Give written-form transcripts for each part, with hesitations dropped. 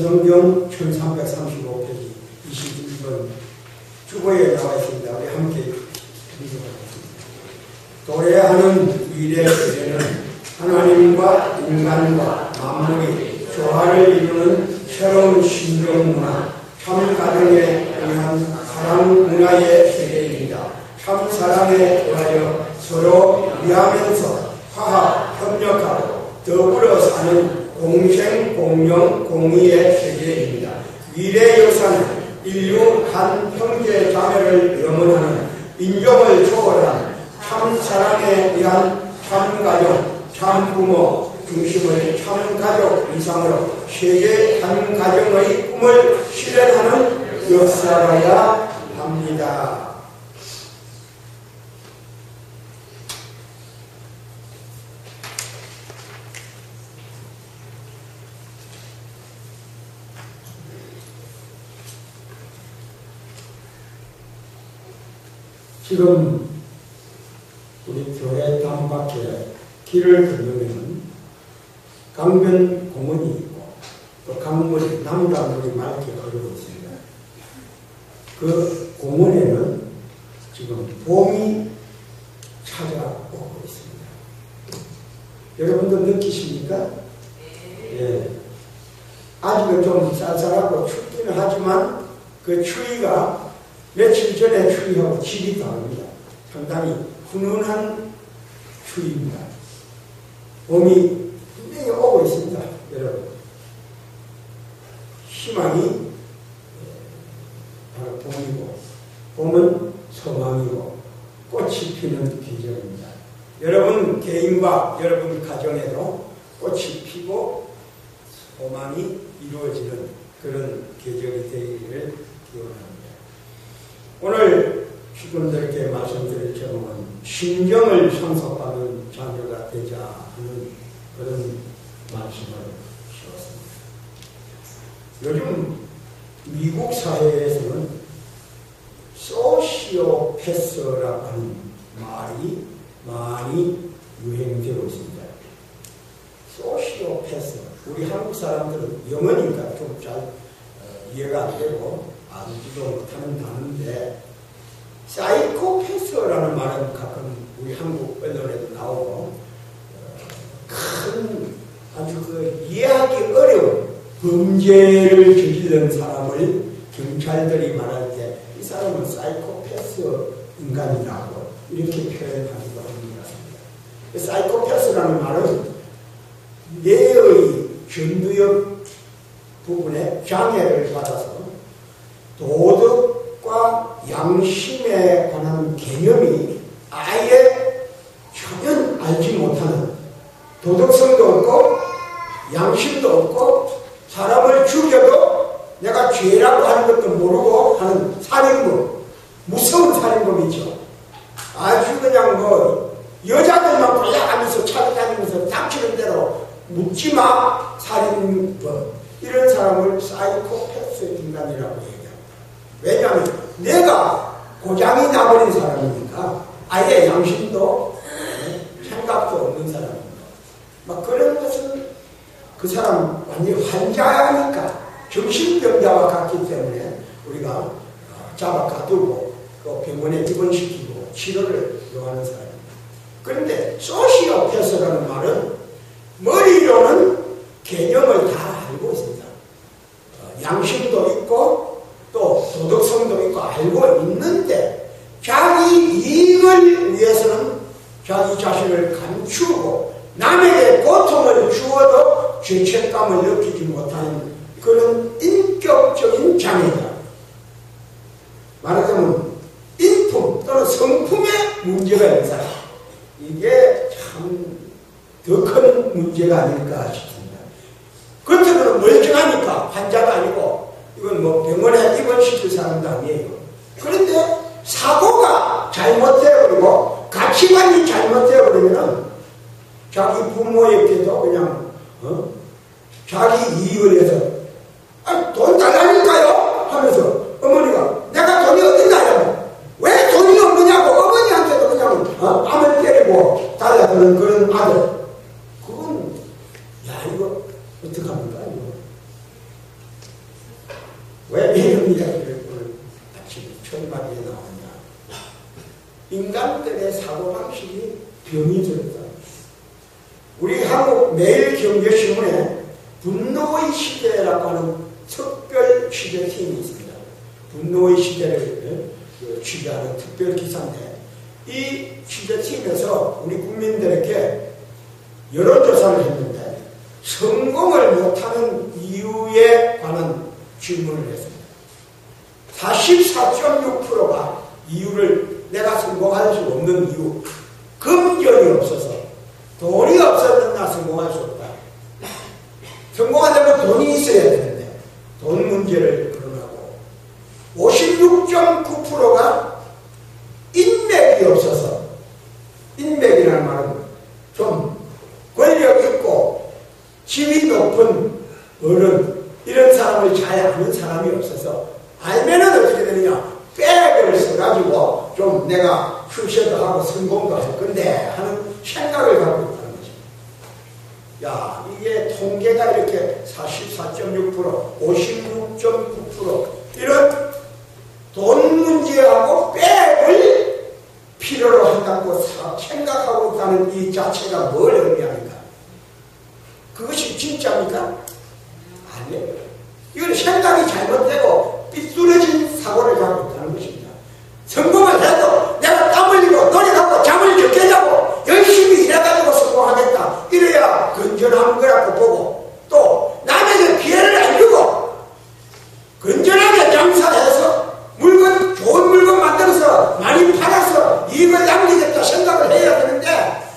천성경 1335페이지 21번 주보에 나와 있습니다. 우리 함께 읽어보겠습니다. 도래하는 위례 시대는 하나님과 인간과 만물이 조화를 이루는 새로운 신경문화, 참 가정에 의한 사랑 문화의 세계입니다. 참 사랑에 의하여 서로 위하면서 화합, 협력하고 더불어 사는 공생, 공영, 공의의 세계입니다. 위례 역사는 인류 한 형제 자매를 염원하는 인종을 초월한 참 사랑에 의한 참 가정, 참 부모 중심의 참 가족 이상으로 세계 한 가정의 꿈을 실현하는 역사라야 합니다. 지금 우리 교회 담밖에 길을 건너면 강변 공원이 있고 또 강물이 남강물이 맑게 흐르고 있습니다. 그 공원에는 지금 봄이 찾아오고 있습니다. 여러분도 느끼십니까? 예. 아직은 좀 쌀쌀하고 춥기는 하지만 그 추위가 며칠 전에 추위하고 질이 다릅니다. 상당히 훈훈한 추위입니다. 봄이 분명히 오고 있습니다. 여러분. 희망이 바로 봄이고, 봄은 소망이고, 꽃이 피는 계절입니다. 여러분 개인과 여러분 가정에도 꽃이 피고 소망이 이루어지는 그런 계절이 되기를 기원합니다. 오늘 주군들께 말씀드릴 제목은 신정을 상속받는 자녀가 되자 하는 그런 말씀을 주었습니다. 요즘 미국 사회에서는 소시오패스라고 하는 말이 많이 유행되고 있습니다. 소시오패스. 우리 한국 사람들은 영어니까 좀 잘 이해가 안 되고 알지도 못하는 단어인데 사이코패스라는 말은 가끔 우리 한국 언론에도 나오고 큰 아주 그 이해하기 어려운 범죄를 저지른 사람을 경찰들이 말할 때 이 사람은 사이코패스 인간이라고 이렇게 표현하기도 합니다. 사이코패스라는 말은 뇌의 전두엽 부분에 장애를 받아서 도덕과 양심에 관한 개념이 아예 전혀 알지 못하는, 도덕성도 없고 양심도 없고 사람을 죽여도 내가 죄라고 하는 것도 모르고 하는 살인범, 무서운 살인범이죠. 아주 그냥 뭐 여자들만 골라가면서 찾아다니면서 닥치는 대로 묻지마 살인범, 이런 사람을 사이코패스 인간이라고 얘기합니다. 왜냐하면 내가 고장이 나버린 사람이니까 아예 양심도 생각도 없는 사람입니다. 막 그런 것은 그 사람 완전히 환자니까 정신병자와 같기 때문에 우리가 잡아 가두고 그 병원에 입원시키고 치료를 요하는 사람입니다. 그런데 소시오패스라는 말은 머리로는 개념을 다 알고 있습니다. 양심도 있고 또 도덕성도 있고 알고 있는데 자기 이익을 위해서는 자기 자신을 감추고 남에게 고통을 주어도 죄책감을 느끼지 못하는 그런 인격적인 장애다. 말하자면 인품 또는 성품의 문제가 있는 사람, 이게 참 더 큰 문제가 아닐까 싶습니다. 겉으로는 멀쩡하니까 환자가 아니고 이건 뭐 병원에 입원시킬 사람도 아니에요. 그런데 사고가 잘못되어버리고 가치관이 잘못되어버리면 자기 부모에게도 그냥 자기 이익을 위해서 돈 달라니까요 하면서 어머니가 내가 돈이 어딨나요? 왜 돈이 없느냐고 어머니한테도 그냥 암을 때리고 달라드는 그런 아들, 그건 야 이거 어떡합니까? 이거 왜 이런 이야기를 오늘 아침 첫마디에 나오냐? 인간들의 사고방식이 병이 들었다. 우리 한국 매일경제신문에 분노의 시대라고 하는 특별 취재팀이 있습니다. 분노의 시대를 취재하는 특별 기사인데, 이 취재팀에서 우리 국민들에게 여론조사를 했는데 성공을 못하는 이유에 관한 질문을 했습니다. 44.6%가 이유를 내가 성공할 수 없는 이유, 금전이 없어서, 돈이 없어서 나 성공할 수 없다. 성공하려면 돈이 있어야 되는데 돈 문제를 거론하고, 56.9%가 인맥이 없어서, 인맥이라는 말은 좀 권력 있고 지위 높은 어른, 이런 사람을 잘 아는 사람이 없어서, 알면은 어떻게 되느냐, 백을 써가지고 좀 내가 출세도 하고 성공도 할 건데 하는 생각을 갖고 있다는 거지. 야, 이게 통계가 이렇게 44.6%, 56.9% 이런 돈 문제하고 백을 필요로 한다고 생각하고 있다는 이 자체가 뭘 의미합니까? 그것이 진짜입니까? 아니에요. 이건 생각이 잘못되고 삐뚤어진 사고를 갖고 있다는 것입니다. 성공을 해도 내가 땀 흘리고 노력하고 잠을 적게 자고 열심히 일해가지고 성공하겠다, 이래야 건전한 거라고 보고, 또 남에게 피해를 안 주고 건전하게 장사해서 좋은 물건 만들어서 많이 팔아서 이익을 남기겠다 생각을 해야 되는데,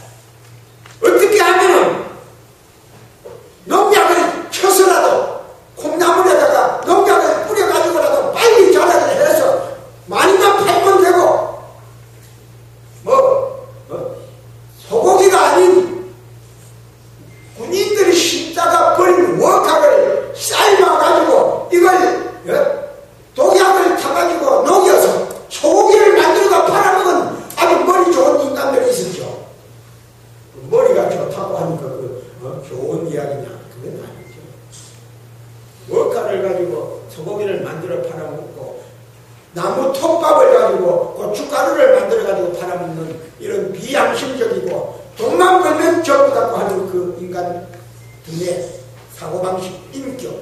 어떻게 하면은 농약을 쳐서라도 콩나물에다가 농약을 뿌려가지고라도 빨리 자라게 해서 많이만 팔면 되고, 소고기가 아닌 군인들이 심다가 버린 워낙을 삶아가지고 이걸 독약을 타가지고 녹여서 소고기를 만들어가 팔아먹은 아주 머리 좋은 인간들이 있었죠. 머리가 좋다고 하니까 좋은 이야기냐? 그건 아니죠. 워낙을 가지고 소고기를 만들어 팔아먹고, 나무 톱밥을 가지고 고춧가루를 만들어가지고 팔아먹는 이런 비양심적이고 돈만 벌면 적부다고 하는 그 인간 등의 사고방식, 인격,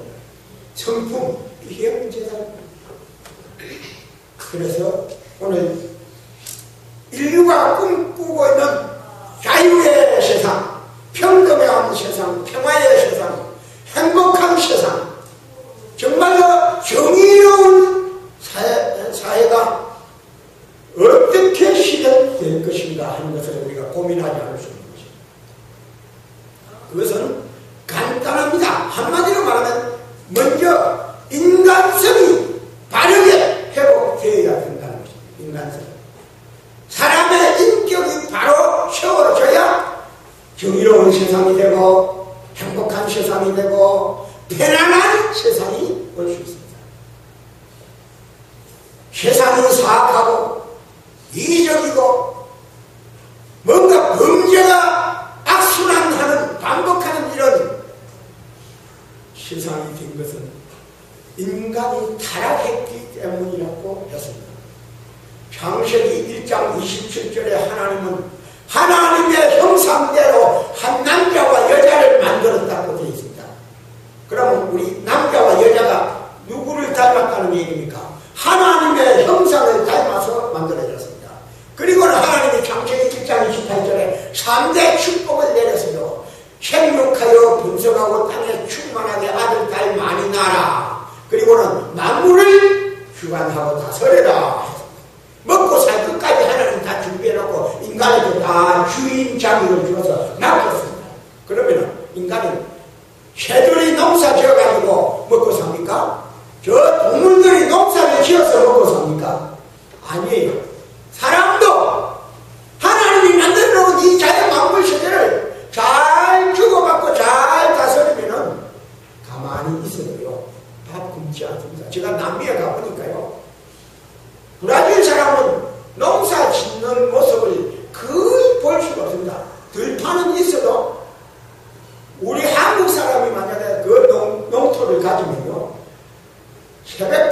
성품, 이게 문제다. 그래서 오늘 인류가 꿈꾸고 있는 자유의 세상, 평등한 세상, 평화의 세상, 행복한 세상, 정말로 정의로운 사회가 어떻게 실현될 것인가 하는 것을 우리가 고민하지 않을 수 있는 것입니다. 그것은 간단합니다. 한마디로 말하면 먼저 인간성이 바르게 회복되어야 된다는 것입니다. 인간성. 사람의 인격이 바로 세워져야 정의로운 세상이 되고 행복한 세상이 되고 편안한 세상이 올 수 있습니다. 세상이 사악하고 이적이고 뭔가 범죄가 악순환하는, 반복하는 이런 세상이 된 것은 인간이 타락했기 때문이라고 했습니다. 창세기 1장 27절에 하나님은 하나님의 형상대로 한 남자와 여자를 만들었다고 되어 있습니다. 그러면 우리 남자와 여자가 누구를 닮았다는 얘기입니까? 하나님의 형상을 닮아서 만들어졌습니다. 그리고는 하나님이 창세기 1장 28절에 3대 축복을 내렸어요. 생육하여 번성하고 땅에 충만하게 아들, 딸 많이 낳아라. 그리고는 만물을 주관하고 다스려라. 먹고 살 끝까지 하나님 다 준비해놓고 인간에게 다 주인 자격을 주어서 맡겼습니다. 그러면 인간은 새들이 농사 지어가지고 먹고 삽니까? 저 동물들이 농사를 지어서 먹고 삽니까? 아니에요. 사람도 하나님이 만들어놓은 이 자연 만물 세계를 잘 주고받고 잘 다스리면은 가만히 있어도요, 밥 굶지 않습니다. 제가 남미에 가보니까요, 브라질 사람은 농사 짓는 모습을 거의 볼 수가 없습니다. 들판은 있어도 우리 한국 사람이 만약에 그 농토를 가지면요, 새벽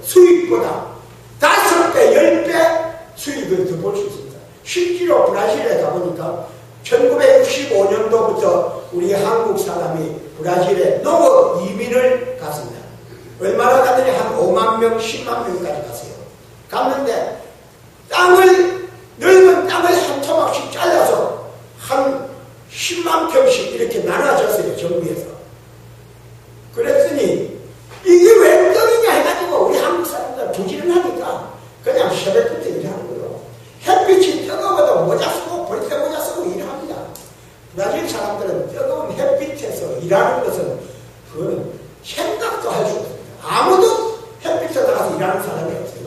수입보다 5배, 10배 수입을 더 볼 수 있습니다. 실제로 브라질에 가보니까 1965년도부터 우리 한국 사람이 브라질에 농업 이민을 갔습니다. 얼마나 갔더니 한 5만 명, 10만 명까지 갔어요. 갔는데 넓은 땅을 한 토막씩 잘라서 한 10만 평씩 이렇게 나눠줬어요, 정부에서. 그랬더니 이게 왜 땅이냐 해가지고 우리 한국 사람들 부지런하니까 그냥 새벽부터 일하는 거예요. 햇빛이 뜨거워도 모자 쓰고 볼때 모자 쓰고 일합니다. 브라질 사람들은 뜨거운 햇빛에서 일하는 것은 그거는 생각도 할 수 없습니다. 아무도 햇빛에 나가서 일하는 사람이 없어요.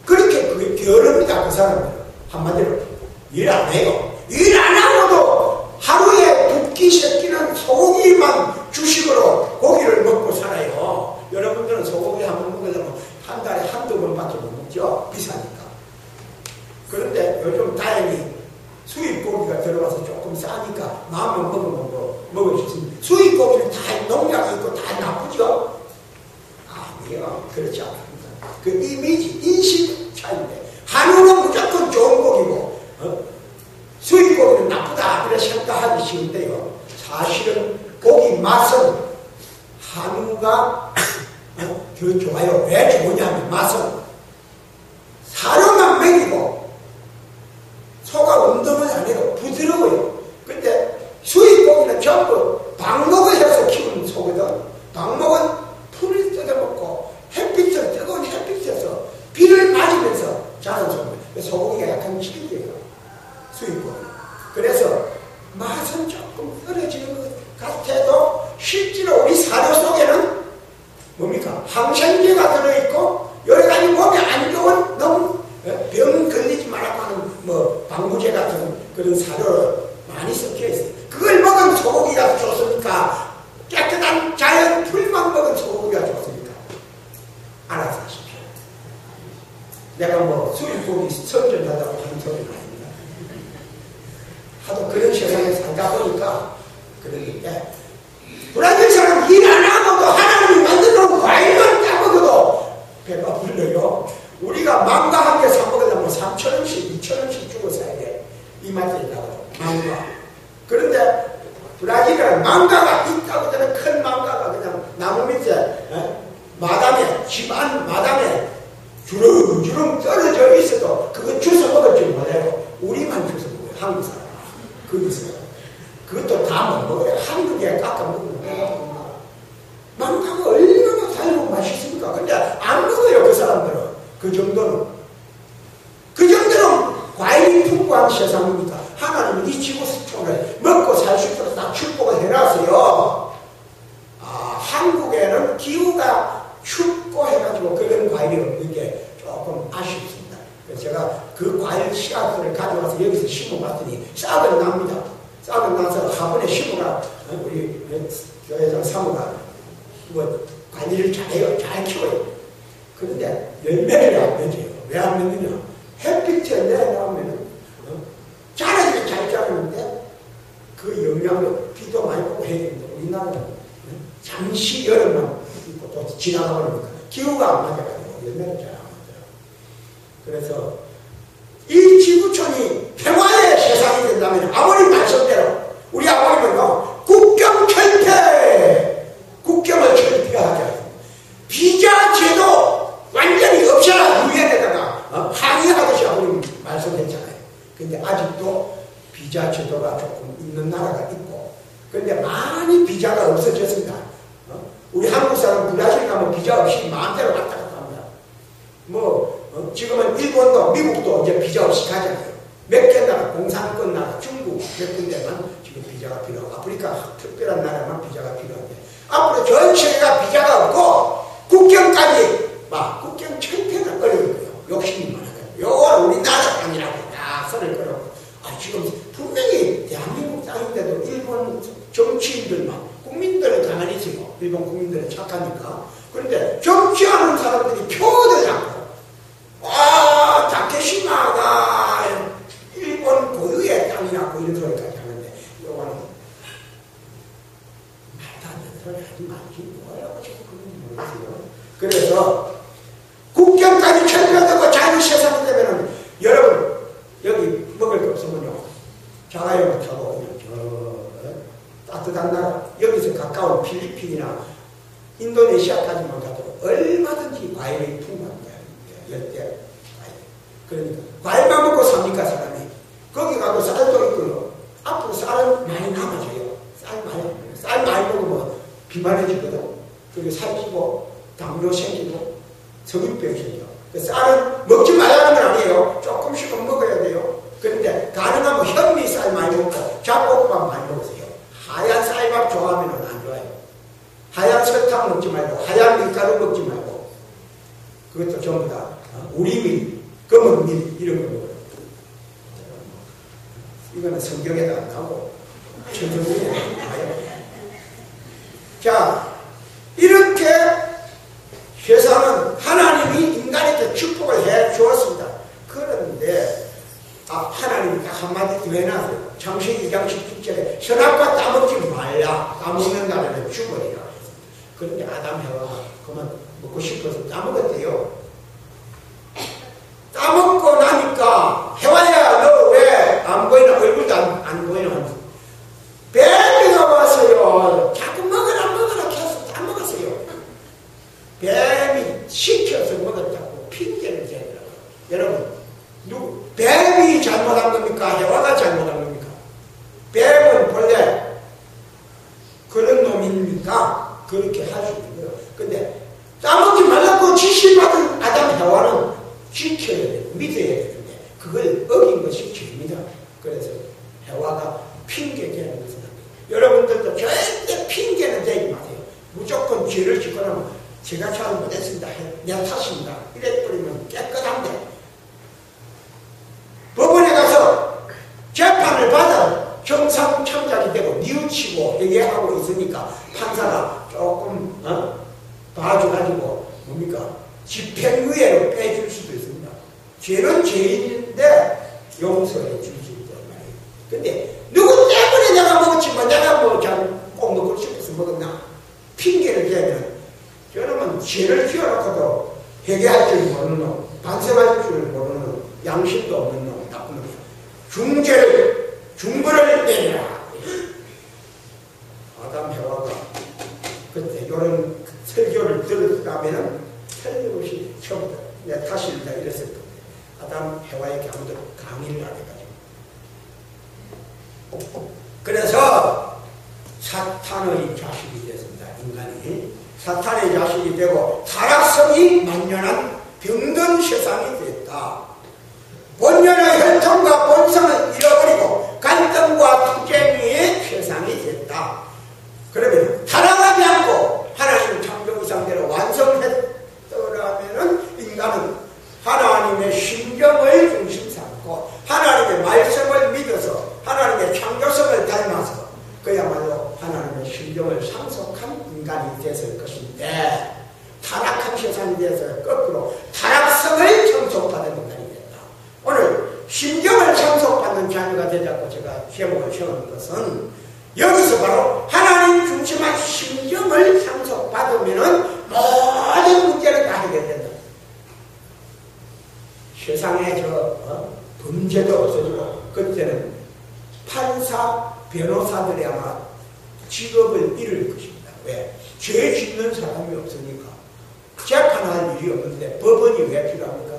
그렇게 그게 게으릅니다. 그 사람들은. 한마디로 일 안 해요. 일 안 하고도 하루에 붓기 새끼는 소고기만 주식으로 고기를 먹고 살아요. 여러분들은 소고기 한 번 먹으려면 한 달에 한두 번밖에 못 먹죠. 비싸니까. 그런데 요즘 다행히 수입 고기가 들어와서 조금 싸니까 마음만 먹으면 뭐 먹을 수 있습니다. 수입 고기는 다 농약이 있고 다 나쁘죠? 아니요. 그렇지 않습니다. 그 이미지, 인식 차이인데 한우는 무조건 좋은 고기고 수입 고기는 나쁘다 이렇게 생각하기 쉬운데요. 사실은 고기 맛은 한우가 더 좋아요. 왜 좋으냐면 맛은 사료만 먹이고 소가 운동을 안 해도 부드러워요. 근데 수입 고기는 전부 방목을 해서 키우는 소거든. 방목은 풀을 뜯어먹고 햇빛을 뜨거운 햇빛에서 비를 맞으면서 자란 소고기. 소고기가 약간 질겨요. 수입 고기. 그래서 맛은 조금 떨어지는 것 같아도 실제로 우리 사료 속에는 뭡니까? 항생제가 들어있고 여러 가지 몸에 안 좋은 너무 병 걸리지 말라고 하는 뭐 방부제 같은 그런 사료를 많이 섞여 있어요. 그걸 먹은 소고기가 좋습니까? 깨끗한 자연 풀만 먹은 소고기가 좋습니까? 알아서 하십시오. 내가 뭐 수입고기 선전하다고 하는 소리는 아닙니다. 하도 그런 세상에 살다 보니까 그러는데 브라질 사람 일 안 하고도 하나님이 만들어놓은 과일만 따먹어도 배가 불러요. 우리가 망고 한 개 사먹으려면 3,000원씩 2,000원씩 주고 사야 돼. 이 맛에 있다고 망고. 그런데 브라질은 망고가 있다고 하면 큰 망고가 그냥 나무 밑에 마당에 집 안 마당에 주렁주렁 떨어져 있어도 그거 주워 먹을 줄 몰라요. 우리만 주워 먹어요. 한국 사람. 거기서 그것도 다 못 먹어요. 한국에 깎아 먹으면 배가 부른다. 망고가 얼마나 달고 맛있습니까? 근데 안 먹어요. 그 사람들은. 그 정도는 과일이 풍부한 세상입니다. 하나님은 이 지구촌을 먹고 살 수 있도록 다 축복을 해놨어요. 한국에는 기후가 춥고 해가지고 그런 과일이 없는 게 조금 아쉽습니다. 그래서 제가 그 과일 씨앗들을 가져와서 여기서 심어봤더니 싹은 납니다. 싹은 나서 화분에 심어가 우리 교회장 사모가 뭐 관리를 잘해요. 잘 키워요. 그런데 열매를 안 맺어요. 왜 안 맺느냐? 햇빛에 내놓으면 자라기는 잘 자라는데 그 영향을 비도 많이 받고 해야 되는데 우리나라는 잠시 여름만 있고 또 지나가 버리니까 기후가 안 맞아가지고 열매를 잘 안 맞아요. 그래서 이 지구촌이 평화의 세상이 된다면 아버님 말씀대로 우리 아버님은요 국경 철폐, 국경을 철폐하자. 비자 제도 완전히 없애라 유엔에다가 항의하듯이 아버님 말씀했잖아요. 근데 아직도 비자 제도가 조금 있는 나라가 있고, 그런데 많이 비자가 없어졌습니다. 우리 한국 사람 브라질 가면 비자 없이 마음대로 왔다 갔다 합니다. 지금은 일본도 미국도 이제 비자 없이 가잖아요. 몇 개 나라, 공산권 나라, 중국 몇 군데만 지금 비자가 필요하고, 아프리카 특별한 나라만 비자가 필요한데, 앞으로 전 세계가 비자가 없고, 국경까지, 국경 철폐가 어려울 거예요. 욕심이 많아요. 요건 우리나라 땅이라고 다 선을 걸었고, 지금 분명히 대한민국 땅인데도 일본 정치인들만, 국민들은 가만히 있어요. 일본 국민들은 착하니까. 그런데 정치하는 사람들이 표를 잡고, 다케시마가 일본 고유의 땅이라고 이런 소리까지 하는데, 요거는 말도 안 되는 소리 하지 말지 뭐라고 자꾸 그런지 모르겠어요. 그래서 국경까지 철벽하고 자유 세상이 되면은 여러분 여기 먹을 게 없으면요 자가용 타고 그냥 저 따뜻한 나라 여기서 가까운 필리핀이나 인도네시아까지만 가도 얼마든지 과일이 풍부합니다. 열대 과일. 그러니까 과일만 먹고 삽니까 사람이? 거기 가도 쌀도 있고 앞으로 쌀은 많이 남아져요. 쌀 많이 먹으면 비만해지거든. 그리고 살찌고 당뇨 생기고 성인병 생겨. 쌀은 먹지 말라는 건 아니에요. 조금씩은 먹어야 돼요. 그런데 가능하면 현미쌀 많이 먹고 잡곡밥 많이 먹으세요. 하얀 쌀밥 좋아하면 안 좋아요. 하얀 설탕 먹지 말고 하얀 밀가루 먹지 말고 그것도 전부 다 우리밀, 검은밀 이런 거 먹어요. 이거는 성경에도 안 나오고 천성문에 나와요. 자, 이렇게 세상은 하나님이 인간에게 축복을 해 주었습니다. 그런데 하나님이 딱 한마디 더 해놨어요. 창세기 2장 17절에 선악과 따먹지 말라. 따먹는 날에는 죽으리라. 그런데 아담 해와가 그만 먹고 싶어서 따먹었대요. 따먹고 나니까 해와야 너 왜 안 보이나 얼굴도 안 보이나 뱀이가 왔어요. 자꾸 먹으라 계속 따먹었어요. 뱀이 시켜서 먹었다고 핑계를 대더라고요. 여러분 뱀이 잘못한 겁니까? 해와가 잘못한 겁니까? 뱀은 본래 그런 놈입니까? 그렇게 할 수 있는 거예요. 근데 따먹지 말라고 지시받은 아담 해와는 지켜야 돼요. 믿어야 되는데 그걸 어긴 것이 죄입니다. 그래서 해와가 핑계 대는 것은 여러분들도 절대 핑계는 대지 마세요. 무조건 죄를 짓고 나면 제가 잘 못했습니다. 내 탓입니다. 이래 버리면 깨끗한데 법원에 가서 재판을 받아 정상 참작이 되고 뉘우치고 얘기하고 있으니까 판사가 조금 봐줘가지고 뭡니까? 집행유예로 빼줄 수도 있습니다. 죄는 죄인인데 용서해 줄 수 있단 말이에요. 근데 누구 때문에 내가 먹었지만 내가 꼭 먹고 싶어서 먹었나? 핑계를 대면 저놈은 죄를 지어놓고도 회개할 줄 모르는 놈, 반성할 줄 모르는 놈, 양심도 없는 놈, 나쁜 놈이야. 중벌을 내리라. 아담 해와가 그때 이런 설교를 들었다면은 틀림없이 처음부터 내 탓입니다 이랬을 건데 아담 해와에게 아무도 강의를 안 해가지고 그래서 사탄의 자식이 됐습니다. 인간이 사탄의 자식이 되고 타락성이 만연한 병든 세상이 됐다. 본연의 혈통과 본성을 잃어버리고 갈등과 투쟁의 세상이 됐다. 그러면 타락하지 않고 하나님 창조 이상대로 완성했더라면 인간은 하나님의 심정을 중심 삼고 하나님의 말씀을 믿어서 하나님의 창조성을 닮아서 그야말로 하나님의 심정을 상속한 인간이 됐을 것인데 타락한 세상이 돼서 거꾸로 타락성을 청속받은 인간이 됐다. 오늘 심정을 청속받는 자녀가 되자고 제가 제목을 세우는 것은 여기서 바로 하나님 중심한 심정을 상속받으면 모든 문제를 다 해결된다. 세상에 범죄도 없어지고 그때는 판사, 변호사들이 아마 직업을 잃을 것입니다. 왜? 죄 짓는 사람이 없으니까. 재판할 일이 없는데 법원이 왜 필요합니까?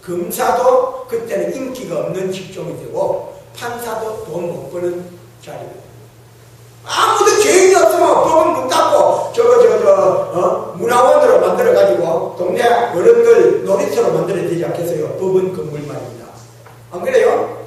검사도 그때는 인기가 없는 직종이 되고 판사도 돈 못 버는 자리입니다. 아무도 죄인이 없으면 법은 문 닫고 문화원으로 만들어가지고 동네 어른들 놀이터로 만들어야 되지 않겠어요? 법원 건물 말입니다. 안 그래요?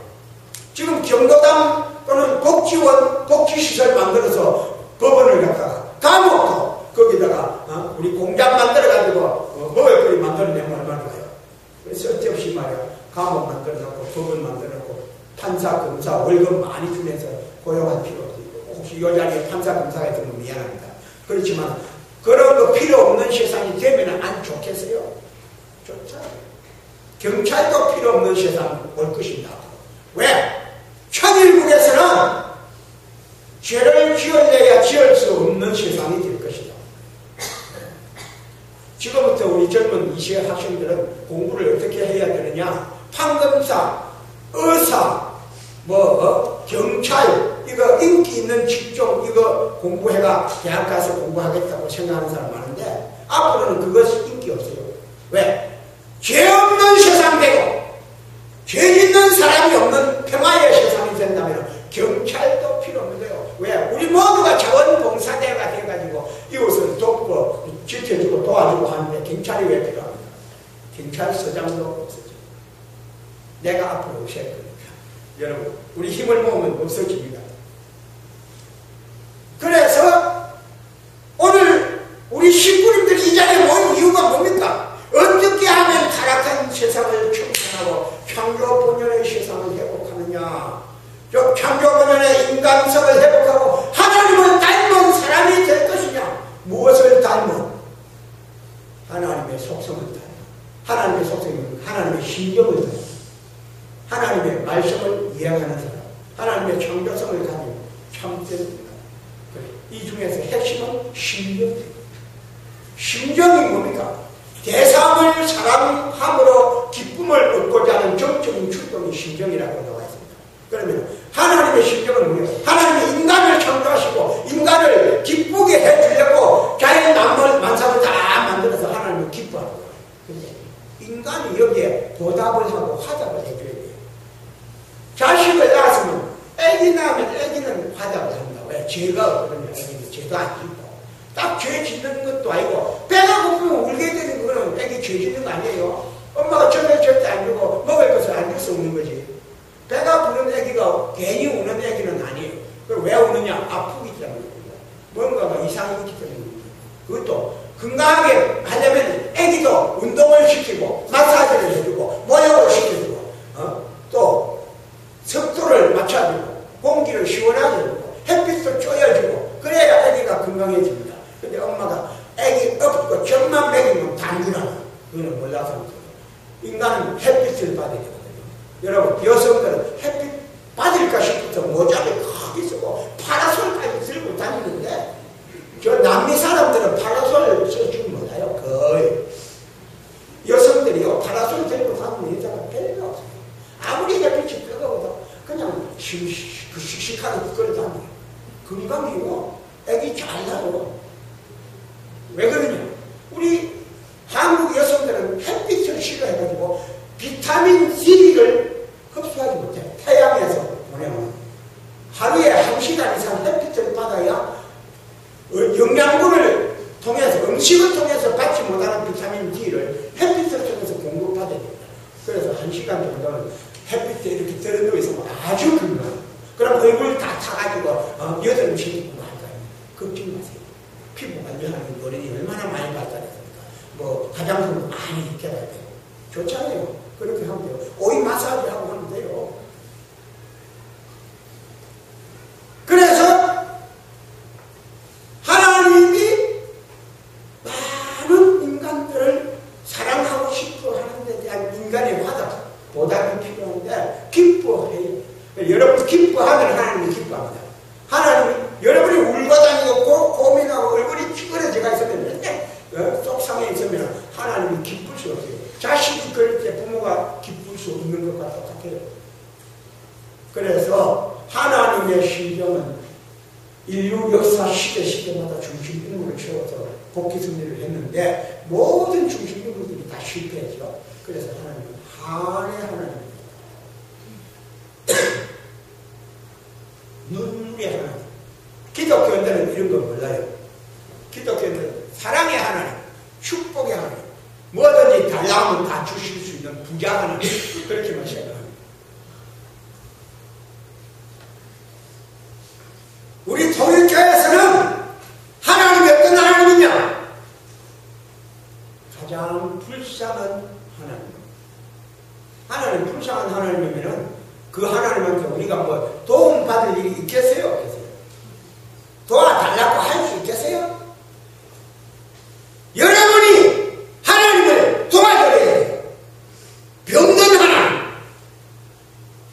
지금 경로당 또는 복지원, 복지시설 만들어서 법원을 갖다가 감옥도 거기다가 우리 공장 만들어가지고 먹을 거리 만들어내면 얼마나 좋아요? 쓸데없이 말이야. 감옥 만들어놓고 법원 만들어놓고 판사, 검사 월급 많이 주면서 고용할 필요 없어요. 혹시 이 자리에 판사, 검사가 있으면 미안합니다. 그렇지만 그런 거 필요 없는 세상이 되면 안 좋겠어요? 좋죠. 경찰도 필요 없는 세상 올 것입니다. 왜? 천일국에서는 죄를 지을래야 지을 수 없는 세상이 될 것이다. 지금부터 우리 젊은 이시의 학생들은 공부를 어떻게 해야 되느냐? 판검사, 의사, 경찰, 이거 인기 있는 직종, 이거 공부해가 대학 가서 공부하겠다고 생각하는 사람 많은데, 앞으로는 그것이 인기 없어요. 왜? 죄 없는 세상 되고, 죄 짓는 사람이 없는 평화의 세상이 된다면, 경찰도 필요 없는 거예요. 왜? 우리 모두가 자원봉사대가 돼가지고, 이것을 돕고, 지켜주고, 도와주고 하는데, 경찰이 왜 필요합니까? 경찰서장도 없어져. 내가 앞으로 오셔야 됩니다. 여러분, 우리 힘을 모으면 없어집니다. 그래서 오늘 우리 신부님들이 이 자리에 모인 이유가 뭡니까? 어떻게 하면 타락한 세상을 청산하고 창조 본연의 세상을 회복하느냐? 창조 본연의 인간성을 회복하고 하나님을 닮은 사람이 될 것이냐? 무엇을 닮은? 하나님의 속성을 닮은. 하나님의 속성은 하나님의 신경을 닮은. 하나님의 말씀을 이해하는 사람, 하나님의 창조성을 가진 참된 이 중에서 핵심은 심정입니다. 심정이 뭡니까? 대상을 사랑함으로 기쁨을 얻고자 하는 정적인 출동이 심정이라고 나와 있습니다. 그러면 하나님의 심정은 뭐예요? 하나님이 인간을 창조하시고 인간을 기쁘게 해주려고 자연 만상을 다 만들어서 하나님을 기뻐하는 거예요. 근데 인간이 여기에 보답을 하고 화답을 해줘야 돼요. 자식을 낳았으면 애기 낳으면 애기는 화답을 한다. 왜? 죄가 없거든요. 애기는 죄도 안 짓고 딱 죄 짓는 것도 아니고 배가 고프면 울게 되는 거는 애기 죄 짓는 거 아니에요. 엄마가 저녁 절대 안 주고 먹을 것을 안 줄 수 없는 거지. 배가 부른 애기가 괜히 우는 애기는 아니에요. 그럼 왜 우느냐? 아프기 때문에 뭔가가 이상이 있기 때문입니다. 그것도 건강하게 하려면 애기도 운동을 시키고 마사지를 해주고 모욕을 시켜주고 또 습도를 맞춰주고 공기를 시원하게 해주고 햇빛을 쬐어주고 그래야 아기가 건강해집니다. 근데 엄마가 아기 업고 젖만 먹이면 단순하다. 그거는 몰라서 인간은 햇빛을 받아야 되거든요. 여러분 여성들은 햇빛 받을까 싶어서 모자를 크게 쓰고 파라솔까지 들고 다니는데 저 남미 사람들은 파라솔을 쓸줄 몰라요. 거의 여성들이요 파라솔 들고 다니는 여자가 별로 없어요. 아무리 햇빛이 뜨거워도 그냥 씩씩하게 그걸 다녀요. 건강이요. 애기 잘 나요. 왜 그러냐? 우리 한국 여성들은 햇빛을 싫어해가지고 비타민 D를 흡수하지 못해. 태양에서 보내면 하루에 1시간 이상 햇빛을 받아야 영양분을 통해서 음식을 통해서 받지 못하는 비타민 D를 햇빛을 통해서 공급받아야 됩니다. 그래서 1시간 정도는 햇빛에 이렇게 들어누워 있으면 아주 건강해요. 그럼 얼굴 다 타가지고 여덟 음식이 있고 할 거예요. 걱정 마세요. 피부 관리하는 노력이 얼마나 많이 발달했습니까? 화장품도 많이 익혀야 돼요. 좋잖아요. 그렇게 하면 돼요. 오이 마사지 하고 하면 돼요. 그래서 하나님이 많은 인간들을 사랑하고 싶어 하는 데 대한 인간의 보답이 필요한데 기뻐해요. 여러분 기뻐하면 하나님이 기뻐합니다. 하나님이 여러분이 울고 다니고 고민하고 얼굴이 찌그러져가 있으면 맨날 속상해 있으면 하나님이 기쁠 수 없어요. 자식이 그럴 때 부모가 기쁠 수 없는 것과 똑같아요. 그래서 하나님의 심정은 인류 역사 시대마다 중심인물을 세워서 복귀 승리를 했는데 모든 중심인물들이 다 실패했죠. 그래서 하나님은 한해 하나님입니다. 눈물의 하나님. 기독교인들은 이런 거 몰라요. 기독교인들은 사랑의 하나님, 축복의 하나님, 뭐든지 달라하면 다 주실 수 있는 부자 하나님, 그렇게만 생각합니다. 우리 통일교회에서는 하나님이 어떤 하나님이냐? 가장 불쌍한 하나님. 하나님 불쌍한 하나님이면은 그 하나님한테 우리가 도움받을 일이 있겠어요? 없겠어요? 도와달라고 할 수 있겠어요? 여러분이 하나님을 도와줘야 돼요. 병든 하나님,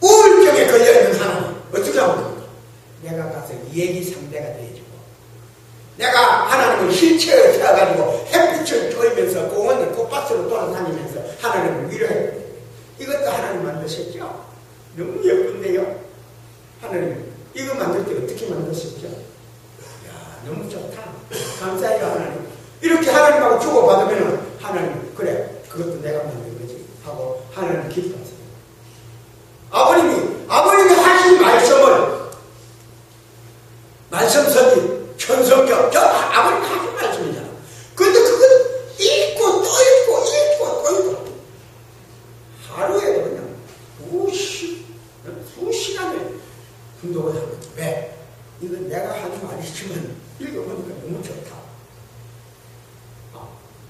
우울증에 걸려있는 하나님, 어떻게 하면 됩니까? 내가 가서 얘기 상대가 되어주고, 내가 하나님을 실체에 세워가지고 햇빛을 쬐면서 걸어 다니면서 하나님을 위로해요. 이것도 하나님 만드셨죠? 너무 예쁜데요? 하나님 이거 만들 때 어떻게 만드셨죠? 이야, 너무 좋다. 감사해요 하나님. 이렇게 하나님하고 주고받으면 하나님 그래 그것도 내가 만든 거지 하고 하나님 기뻐하세요. 아버님이 하신 말씀서지 천성경 아버님이 하신 말씀이잖아. 그런데 그걸 읽고 또 읽고 하루에도 그냥 수시간을 분독을 하는 거지. 왜? 이건 내가 하는 말이지만 읽어보니까 너무 좋다.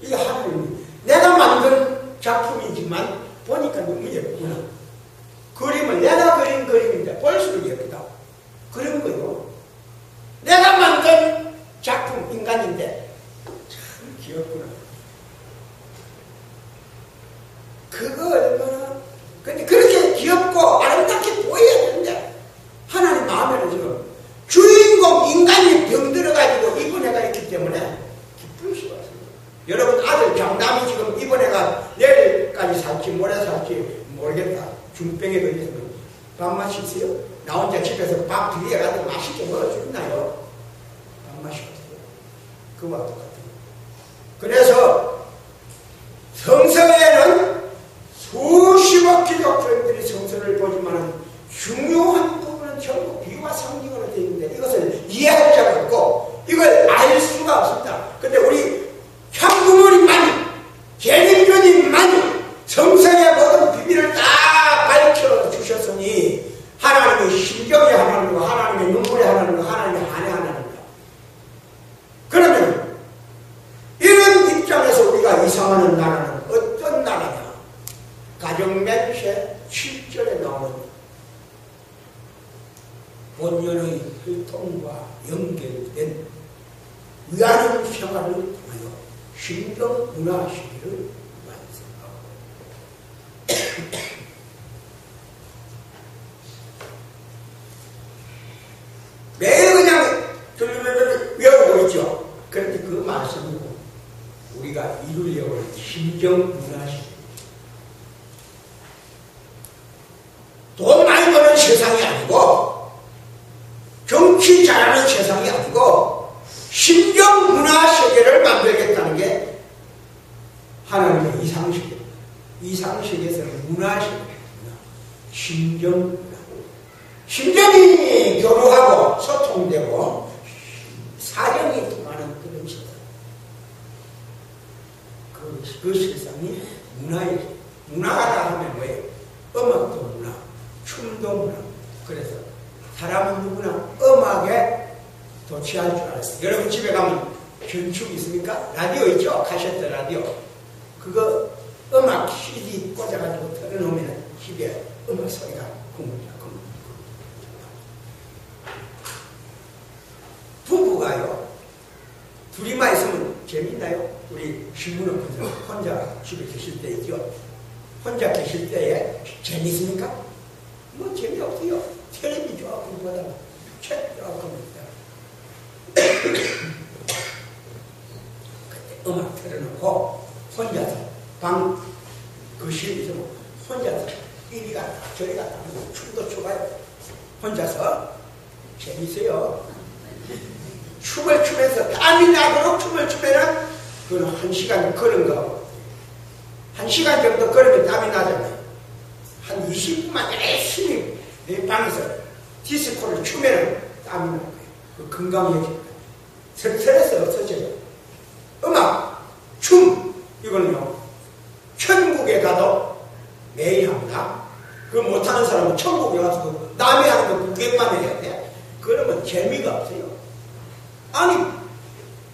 이게 하나님이 내가 만든 작품이지만 보니까 너무 예쁘구나. 그림을 내가 그린 그림인데 볼수록 예쁘다. 그런 거요. 내가 만든 작품 인간인데 참 귀엽구나. 그거 얼마나 근데 그렇게 귀엽고 아름답게 보여야 되는데 하나님 마음에는 지금 주인공 인간이 병들어가지고 입원해가 있기 때문에 기쁠 수가 없어요. 여러분 아들 장남이 지금 입원해가 내일까지 살지 모레 살지 모르겠다. 중병에 걸렸으면 밥맛이 있어요? 나 혼자 집에서 밥 비벼가지고 맛있게 먹어주나요? 밥맛이 없어요. 그와 똑같아요. 그래서 성서에는 수십억 기독교인들이 성서를 보지만 중요한 부분은 전부 비유와 상징으로 되어 있는데 이것을 이해할 자가 없고 이걸 알 수가 없습니다. 근데 우리 현부모님만 예림교님만 성서의 모든 비밀을 다 밝혀주셨으니 하나님의 심정의 하나님이고 하나님의 눈물의 하나님이고 하나님의 한의 하나님이다. 그러면 이런 입장에서 우리가 이상하는 나라는 어떤 나라냐? 가정맹세 7절에 나오는 본연의 혈통과 연결된 위안한 생활을 통하여 신경 문화 시기를 완성하고 매일 그냥 외우고 있죠. 그런데 그 말씀은 우리가 이루려고 하는 신경 문화 시기. 돈 많이 버는 세상이 아니고 정치 잘하는 세상이 아니고 신경 문화 세계를 만들겠다는 게 하나님의 이상세계입니다. 이상세계에서는 문화 세계입니다. 신경 문화. 심정이 교류하고 소통되고 사령이 통하는 그런 세상. 그 세상이 문화예요. 문화라 하면 뭐예요? 음악도 문화, 춤도 문화. 그래서 사람은 누구나 음악에 도취할 줄 알았어요. 여러분 집에 가면 견축 있습니까? 라디오 있죠? 카세트 라디오. 그거 음악 CD 꽂아가지고 틀어놓으면 집에 음악 소리가 쿵쿵쿵. 부부가요. 둘이만 있으면 재밌나요? 우리 신부는 혼자 집에 계실 때 있죠. 혼자 계실 때에 재밌습니까? 뭐 재미없어요. 텔레비 조금 보다가 책 조금 보다가 그때 음악 틀어놓고 혼자서 방 거실에서 혼자서 이리 갔다 저리 갔다 춤도 춰봐요. 혼자서 재밌어요. 춤을 추면서 땀이 나도록 춤을 추면은 그건 1시간 걸은 거 1시간 정도 걸으면 땀이 나잖아요. 한 20분만 열심히 내 방에서 디스코를 추면은 땀이 나는 거예요. 그 건강해집니다. 스트레스 없어져요. 음악, 춤 이거는요 천국에 가도 매일 합니다. 그거 못하는 사람은 천국에 가서 남이 하는 거 구경만 해야 돼. 그러면 재미가 없어요. 아니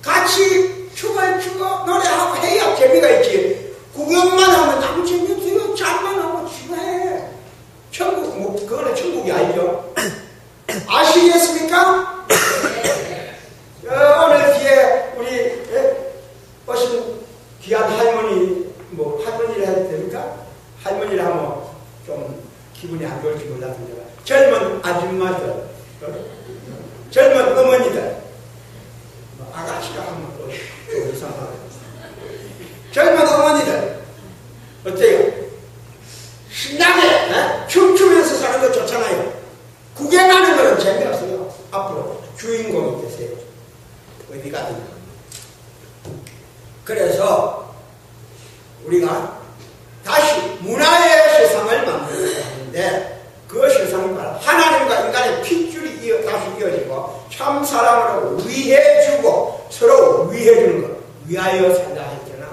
같이 춤을 추고 노래하고 해야 재미가 있지. 구경만 하면 아무 재미없어요. 잘만 하고 지나해. 천국 뭐 그거는 천국이 아니죠. 아시겠습니까? 오늘 뒤에 우리 오신 귀한 할머니 뭐 할머니를 해도 됩니까? 할머니를 하면 좀 기분이 안 좋을지 몰랐는데 젊은 아줌마들 젊은 어머니들 아가씨가 하면 또 이상하고 젊은 어머니들 우리가 다시 문화의 세상을 만들어야 하는데 그 세상이 바로 하나님과 인간의 핏줄이 다시 이어지고 참 사랑으로 위해주고 서로 위해주는 것. 위하여 살자 했잖아.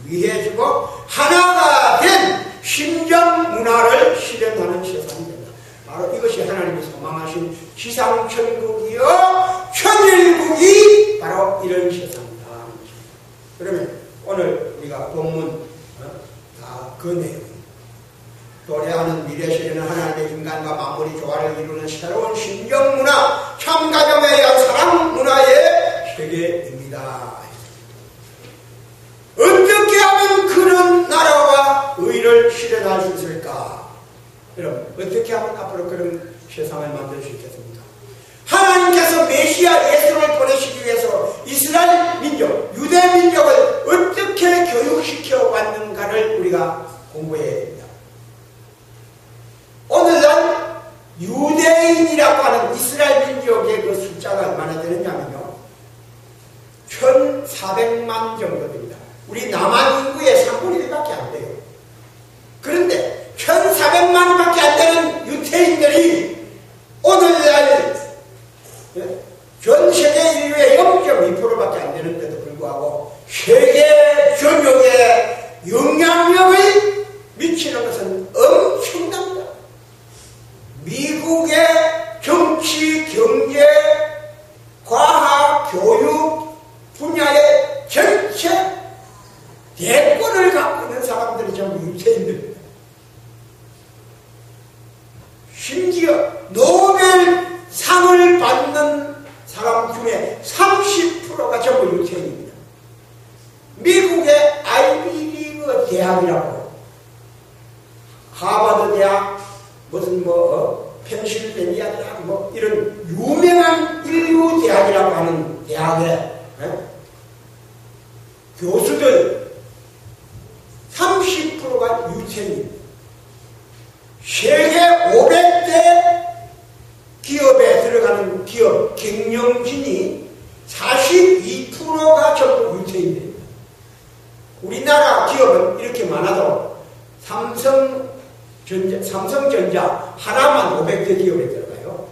위해주고 하나가 된 심정 문화를 실현하는 세상이 된다. 바로 이것이 하나님이 소망하신 지상천국이요 천일국이 바로 이런 세상이다. 그러면 오늘 우리가 본문 다 그 내용 도래하는 미래 시대는 하나님의 인간과 만물이 조화를 이루는 새로운 심정 문화 참가정에 의한 사랑 문화의 세계입니다. 어떻게 하면 그런 나라와 의를 실현할 수 있을까? 여러분, 어떻게 하면 앞으로 그런 세상을 만들 수 있겠습니까? 하나님께서 메시아 예수를 보내시기 위해서 이스라엘 민족, 유대 민족을 어떻게 교육시켜 왔는가를 우리가 공부해야 됩니다. 오늘날 유대인이라고 하는 이스라엘 민족의 그 숫자가 얼마나 되느냐면요, 1400만 정도 됩니다. 우리 남한 인구의 3분의 1밖에 안 돼요. 그런데 1400만밖에 안 되는 유태인들이 오늘날 전 세계 인류의 0.2%밖에 안 되는데도 불구하고 세계 전역에 영향력을 미치는 것은 엄청납니다. 미국의 정치, 경제, 과학, 교육 분야의 전체 대권을 갖고 있는 사람들이 전부 유태인들입니다. 심지어 노벨상을 받는 사람 중에 30%가 전부 유태인입니다. 미국의 아이비리그 대학이라고, 하버드 대학, 무슨 펜실베니아 대학, 이런 유명한 인류 대학이라고 하는 대학의 교수들 30%가 유태인입니다. 세계 500대 기업에 들어가는 기업 경영진이 42%가 전부 유태인들입니다. 우리나라 기업은 이렇게 많아도 삼성전자 하나만 500대 기업에 들어가요.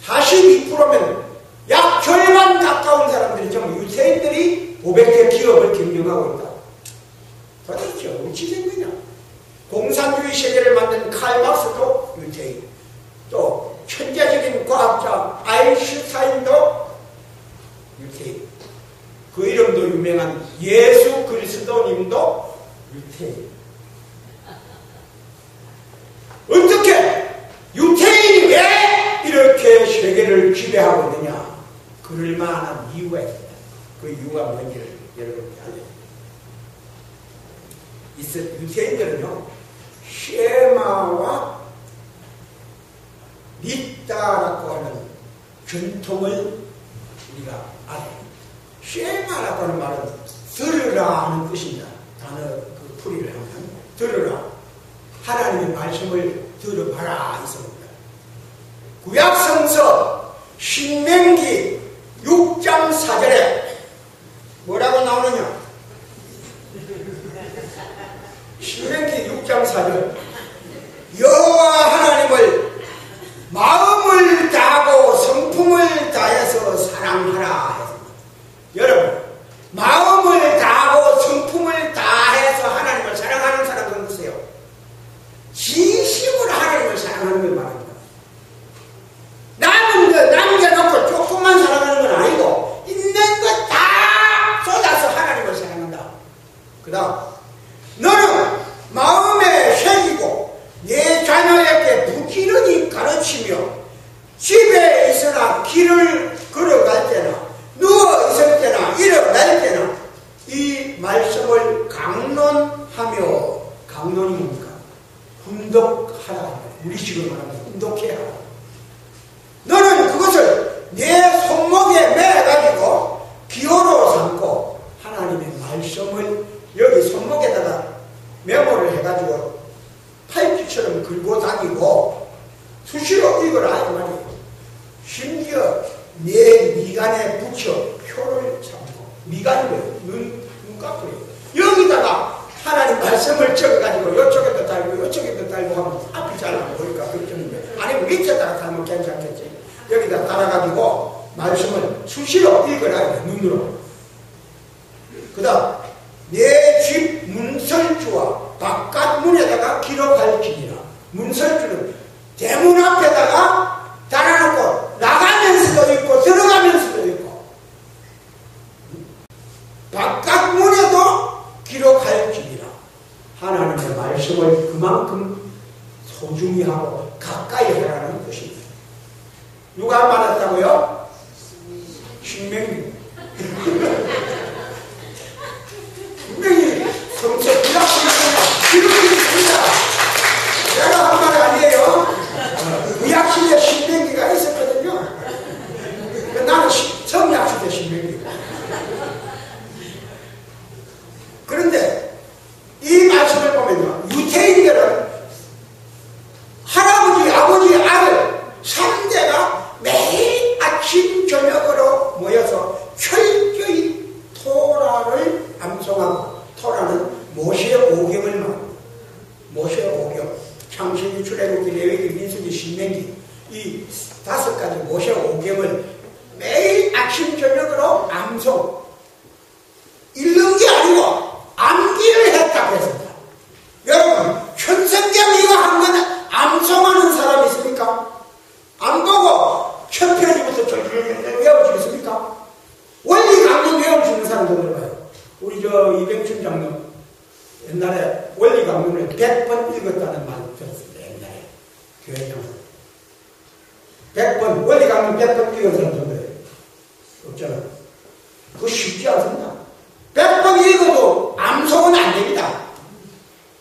42%면 약 절반 가까운 사람들이 전부 유태인들이 500대 기업을 경영하고 있다. 도대체 어찌 된 거냐? 공산주의 세계를 만든 칼 막스도 유태인, 또 천재적인 과학자 아인슈타인도 유태인, 그 이름도 유명한 예수 그리스도님도 유태인. 어떻게 유태인이 왜 이렇게 세계를 지배하고 있느냐? 그럴 만한 이유가 있습니다. 그 이유가 뭔지를 여러분께 알려드립니다. 유태인들은요, 쉐마와 리따라고 하는 전통을 우리가 알아요. 쉐마라고 하는 말은 들으라 하는 뜻입니다. 단어 그 풀이를 하면 들으라, 하나님의 말씀을 들어봐라 있습니다. 구약성서 신명기 6장 4절에 뭐라고 나오느냐? 신명기 6장 4절, 여호와 하나님을 마음을 다하고 성품을 다해서 사랑하라 했습니다. 여러분, 마음을 다하고 성품을 다해서 하나님을 사랑하는 사람은 누구세요? 진심으로 하나님을 사랑하는 걸 말합니다. 남겨놓고 조금만 사랑하는 건 아니고 있는 것 다 쏟아서 하나님을 사랑한다. 그 다음, 너는 마음에 새기고 내 자녀에게 부지런히 가르치며 집에 있으나 길을 걸어갈 때나 누워 있을 때나 일어날 때나 이 말씀을 강론하며, 강론이 뭡니까? 훈독하라. 우리식으로 말하면 훈독해야 하라. 너는 그것을 내 손목에 매가지고 기호로 삼고, 하나님의 말씀을 여기 손목에다가 메모를 해가지고 팔찌처럼 걸고 다니고 수시로 읽어라 이 말이에요. 심지어 내 미간에 붙여 표를 삼고, 미간이 뭐예요? 점을 찍어가지고 이쪽에도 달고 이쪽에도 달고 하면 앞이 잘 안 보니까 걱정인데, 아니면 밑에다가 달면 괜찮겠지. 여기다 달아가지고 말씀을 수시로 읽어놔야 돼. 눈으로. 그 다음 내 집 문설주와 바깥 문에다가 기록할지니라. 문설주는 대문 앞에다가 달아놓고 나가면서도 있고 들어가면서도 있고, 바깥 문에도 기록할지니라. 하나님의 말씀을 그만큼 소중히 하고 가까이 하라는 것입니다. 누가 말했다고요? 신명기. 분명히 성서 구약신약에 기록이 있습니다. 제가 한 말이 아니에요. 구약시대 신명기가 있었거든요. 나는 성약시대 신명기가. 그런데 이 말씀을 보면요, 유태인들은 할아버지, 아버지, 아들 3대가 매일 아침 저녁으로 모여서 철저히 토라를 암송하고, 토라는 모세의 오경을 말합니다. 모세의 오경, 창세기, 출애굽기, 레위기, 민수기, 신명기, 이 5가지 모세의 오경을 매일 아침 저녁으로 암송, 읽는 게 아니고 암기를 했다고 했습니다. 여러분, 천성경 이거 한 번 암송하는 사람이 있습니까? 안 보고 첫 페이지부터 외울 수 있습니까? 원리 강론 외울 수 있는 사람도 들어봐요. 우리 이병춘 장로 옛날에 원리 강론을 100번 읽었다는 말 들었습니다. 옛날에 교회장에서 100번, 원리 강론 100번 읽은 사람 들어봐요. 없잖아요. 그거 쉽지 않습니다. 100번 읽어도 암송은 안 됩니다.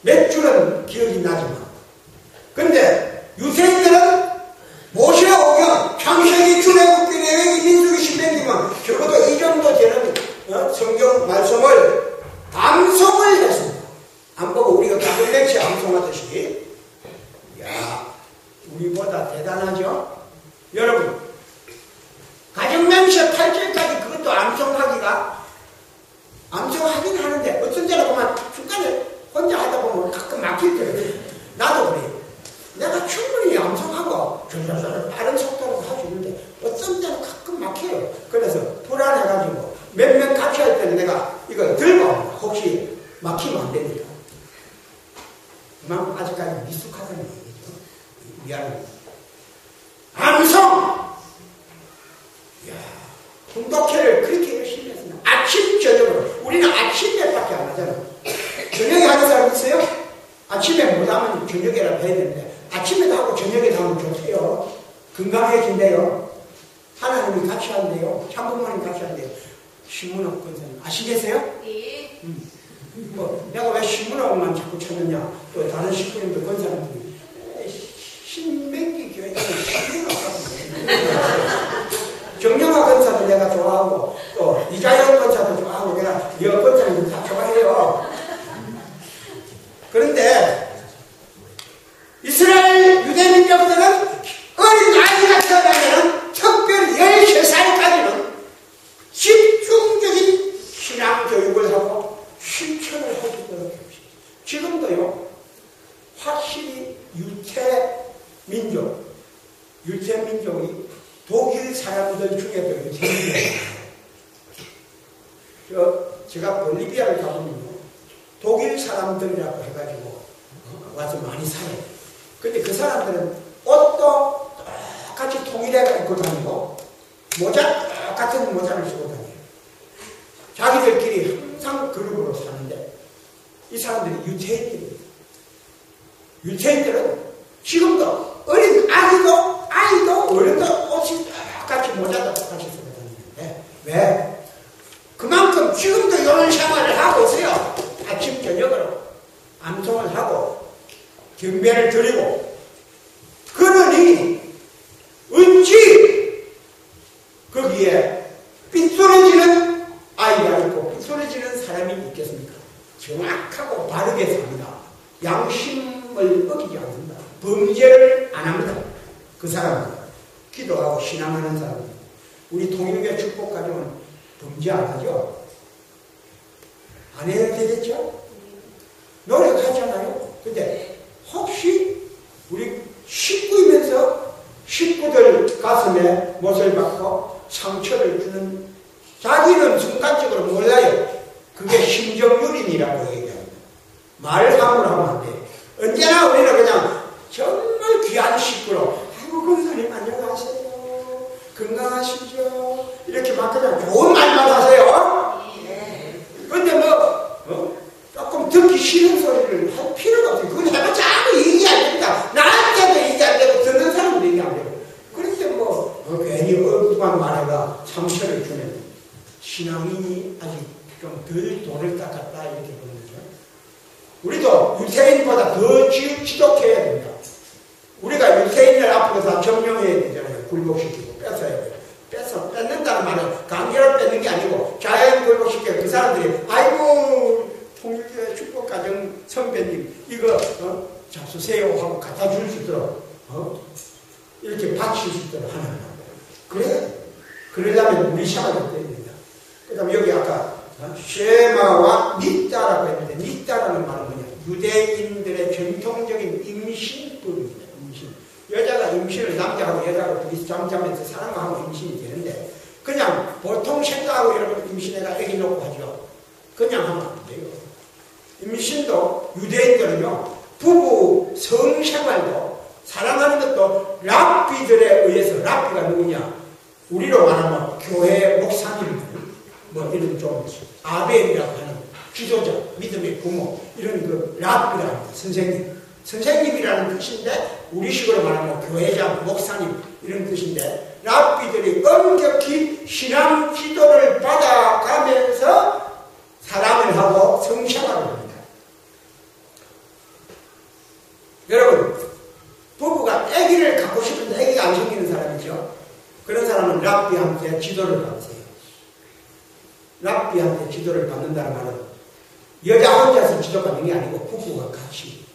몇 줄은 기억이 나지만. 근데 유태인들은 모세 오경, 창세기, 출애굽기, 레위기, 민수기, 신명기만 적어도 이 정도 되는 성경 말씀을 암송을 했습니다. 안 보고 우리가 가글렉시 암송하듯이. 야, 우리보다 대단하죠? 여러분, 가정명세 8절까지 그것도 암송하긴 하는데 어떤 때는 보면 중간에 혼자 하다 보면 가끔 막힐 때요. 나도 그래요. 내가 충분히 암송하고 빠른 속도로 할 수 있는데 어떤 때는 가끔 막혀요. 그래서 불안해가지고 몇 명 같이 할 때는 내가 이거 들고 혹시 막히면 안 되니까. 그만큼 아직까지 미숙하다는 얘기죠. 미안합니다. 암송! 이야, 훈독회를 그렇게 열심히 했습니다. 아침, 저녁으로. 우리는 아침에밖에 안 하잖아요. 저녁에 하는 사람 있어요? 아침에 못하면 저녁에라도 해야 되는데, 아침에도 하고 저녁에도 하면 좋대요. 건강해진대요. 하나님이 같이 한대요. 참부모님 같이 한대요. 신문학 권사님 아시겠어요? 네. 내가 왜 신문학만 자꾸 찾느냐. 또 다른 식구님들 권사님들이 신명기 교회는 신문학 같은데. 정영화 권사도 내가 좋아하고, 또 이자영 권사도 좋아하고, 내가 여러 권사님들 다 좋아해요. 그런데 이스라엘 유대민족들은 어린 아이가 태어나면 특별히 13살까지는 집중적인 신앙교육을 하고 실천을 해주도록 합시다. 지금도요, 확실히 유태민족이 독일 사람들 중에도 유태민족이에요. 제가 볼리비아를 가보면요, 독일 사람들이라고 해가지고 와서 많이 살아요. 근데 그 사람들은 옷도 똑같이 통일해 입고 다니고 모자 똑같은 모자를 쓰고 다녀요. 자기들끼리 항상 그룹으로 사는데 이 사람들이 유태인들이에요. 유태인들은 지금도 어린 아이도 어른도 옷이 똑같이 모자도 똑같이 쓰고 다니는데 왜? 그만큼 지금도 이런 생활을 하고 있어요. 아침 저녁으로 암송을 하고 경배를 드리고. 그러니 어찌 거기에 삐뚤어지는 아이가 있고 삐뚤어지는 사람이 있겠습니까? 정확하고 바르게 삽니다. 양심을 어기지 않습니다. 범죄를 안 합니다. 그 사람은 기도하고 신앙하는 사람은. 우리 통일교회 축복가정은 범죄 안 하죠? 안 해도 되겠죠? 노력하죠. 자기는 순간적으로 몰라요. 그게 심정유린이라고 얘기합니다. 말을 함부로 하면 안 돼요. 언제나 우리는 그냥 정말 귀한 식구로 아이고 권사님 안녕하세요. 건강하시죠? 이렇게 막 그냥 좋은 말만 하세요. 그런데 조금 듣기 싫은 소리를 할 필요가 없어요. 그건 해봤자 아무 얘기 안 됩니다. 나한테도 얘기 안 되고 듣는 사람도 얘기 안 되고. 그런데 괜히 엉뚱한 말에가 상처를 주는 신앙인이 아직 좀 덜 돌을 닦았다 이렇게 보는 거죠. 우리도 유태인보다 더 지독해야 됩니다. 우리가 유태인을 앞으로 다 점령해야 되잖아요. 굴복시키고 뺏어야 돼요. 뺏는다는 말은 강제로 뺏는 게 아니고 자연 굴복시켜서 그 사람들이 아이고 통일교회 축복가정 선배님 이거 잡수세요 하고 갖다 줄 수 있도록 이렇게 바칠 수 있도록 하는 거예요. 그래? 그러려면 우리 샤가가 돼야 됩니다. 그 다음에 여기 아까 쉐마와 니따라고 했는데 니따라는 말은 뭐냐? 유대인들의 전통적인 임신법입니다. 임신. 여자가 임신을 남자하고 여자하고 둘이 잠자면서 사랑하고 임신이 되는데 그냥 보통 생각하고 여러분 임신해가 애기 놓고 하죠. 그냥 하면 안 돼요. 임신도 유대인들은요 부부 성생활도 사랑하는 것도 랍비들에 의해서 랍비가 누구냐? 우리로 말하면 교회 목사님 이런 좀 아벨이라고 하는 지도자, 믿음의 부모 이런 그 랍비라는 선생님이라는 뜻인데 우리식으로 말하면 교회장, 목사님 이런 뜻인데 랍비들이 엄격히 신앙 지도를 받아가면서 사랑을 하고 성생활을 합니다. 여러분 부부가 아기를 갖고 싶은데 아기가 안 생기는 사람이죠. 그런 사람은 랍비한테 지도를 받으세요. 랍비한테 지도를 받는다는 말은 여자 혼자서 지도받는 게 아니고 부부가 같이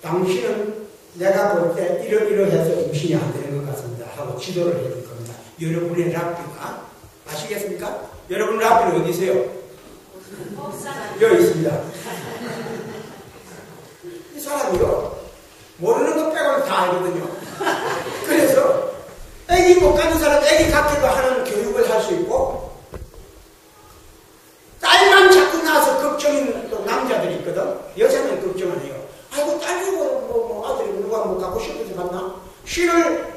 당신은 내가 볼 때 이러이러해서 임신이 안 되는 것 같습니다 하고 지도를 해줄 겁니다. 여러분의 랍비가 아시겠습니까? 여러분 랍비는 어디 있어요? 여기 있습니다. 이 사람이요 모르는 것 빼고는 다 알거든요. 그래서 애기 못 가는 사람 애기 갖기도 하는 교육을 할 수 있고 딸만 자꾸 낳아서 걱정인 또 남자들이 있거든. 여자는 걱정 안 해요. 아이고 딸이고 아들이 누가 갖고 싶어서 갔나?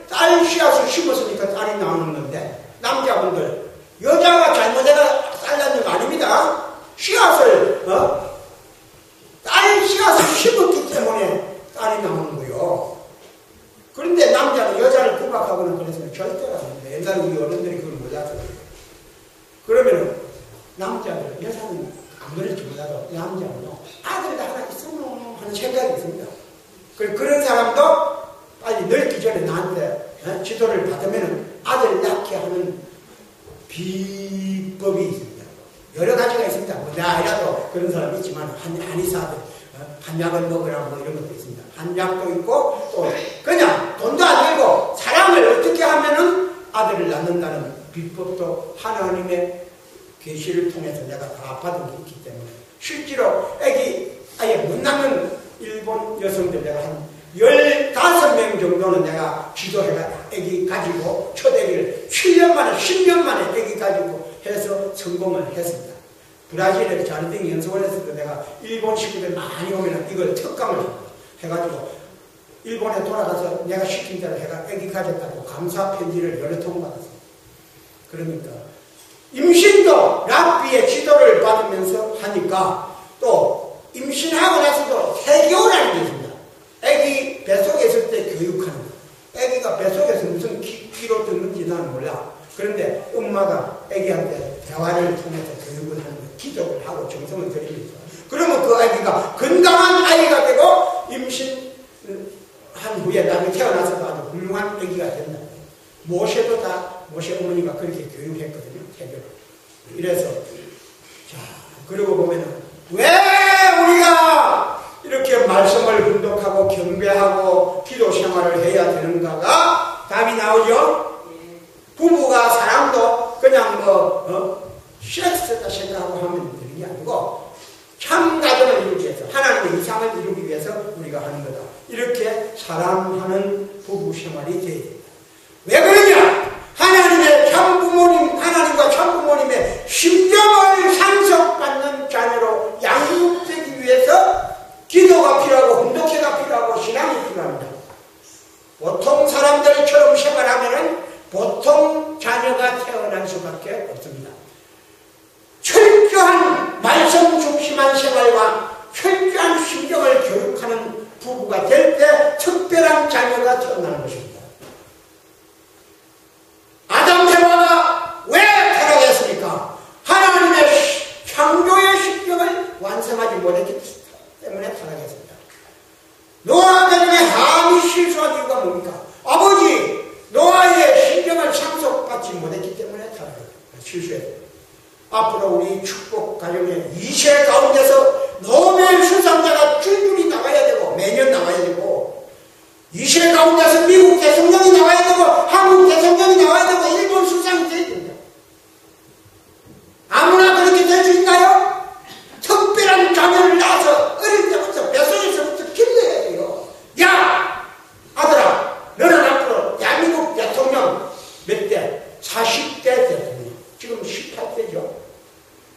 딸 씨앗을 심었으니까 딸이 나오는 건데 남자분들 여자가 잘못해가 딸 낳는 거 아닙니다. 씨앗을 딸 씨앗을 심었기 때문에 딸이 나오는 거예요. 그런데 남자는 여자를 구박하고는 그래서는 절대로 안 됩니다. 옛날에 우리 어른들이 그걸 몰랐어요. 그러면은 남자들, 여자는 안 그럴지 몰라도 남자는요 아들 하나 있으면 하는 생각이 있습니다. 그런 사람도 빨리 늙기 전에 나한테 지도를 받으면 아들 낳게 하는 비법이 있습니다. 여러 가지가 있습니다. 나이라도 그런 사람이 있지만 한의사들 한약을 먹으라 이런 것도 있습니다. 한약도 있고 또 그냥 돈도 안 들고 사랑을 어떻게 하면은 아들을 낳는다는 비법도 하나님의 계시를 통해서 내가 다 받은 게 있기 때문에 실제로 애기 아예 못 낳는 일본 여성들 내가 한 15명 정도는 내가 지도해가 애기 가지고 초대기를 7년 만에 10년 만에 애기 가지고 해서 성공을 했습니다. 브라질에서 자르딩 연습을 했을 때 내가 일본 식구들 많이 오면 이걸 특강을 해가지고 일본에 돌아가서 내가 시킨 대로 해가 애기 가졌다고 감사 편지를 여러 통 받았어요. 그러니까 임신도 랍비의 지도를 받으면서 하니까 또 임신하고 나서도 세교라는 게 있습니다. 애기 뱃속에 있을 때 교육하는 거. 애기가 뱃속에서 무슨 귀로 듣는지 나는 몰라. 그런데 엄마가 애기한테 대화를 통해서 교육을 하는 거. 기도를 하고 정성을 들이면서 그러면 그 아이가 건강한 아이가 되고 임신한 후에 나중에 태어나서도 아주 훌륭한 아기가 된다. 모세도 다 모세 어머니가 그렇게 교육했거든요. 태교를. 이래서 자 그리고 보면은 왜 우리가 이렇게 말씀을 분독하고 경배하고 기도 생활을 해야 되는가가 답이 나오죠. 부부가 사랑도 그냥 섹스다 생각하고 하면 되는 게 아니고 참 가정을 이루기 위해서 하나님의 이상을 이루기 위해서 우리가 하는 거다. 이렇게 사랑하는 부부 생활이 되어야 됩니다. 왜 그러냐? 하나님의 참 부모님, 하나님과 참 특별한 자녀가 태어나는 것입니다. 아담 해와가 왜 타락했습니까? 하나님의 창조의 십경을 완성하지 못했기 때문에 타락했습니다. 노아 가정에 함이 실수한 이유가 뭡니까? 아버지 노아의 신경을 상속받지 못했기 때문에 타락했습니다. 실수했습니다. 앞으로 우리 축복 가정의 2세 가운데서 노벨 수상자가 줄줄이 나와야 되고 매년 나와야 되고 2세 가운데서 미국 대통령이 나와야 되고 한국 대통령이 나와야 되고 일본 수상이 돼야 됩니다. 아무나 그렇게 될 수 있나요? 특별한 자녀를 낳아서 어릴 때부터 뱃속에서부터 길러야 돼요. 야 아들아 너는 앞으로 대한민국 대통령 몇 대? 40대 대통령. 지금 18대죠.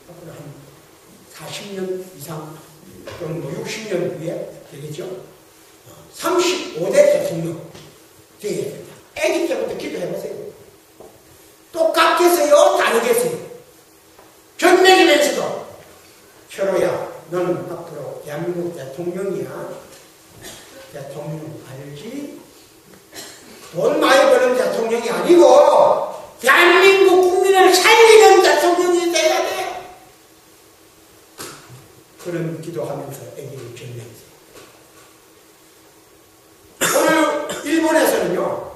앞으로 한 40년 이상 또는 뭐 60년 후에 되겠죠. 35대 대통령 되어야 됩니다. 아기 때부터 기도해보세요. 똑같겠어요? 다르겠어요? 전매기면서도 철호야 너는 앞으로 대한민국 대통령이야. 대통령 알지? 돈 많이 버는 대통령이 아니고 대한민국 국민을 살리는 대통령이 돼야 돼. 그런 기도하면서 아기를 전매하세요. 오늘 일본에서는요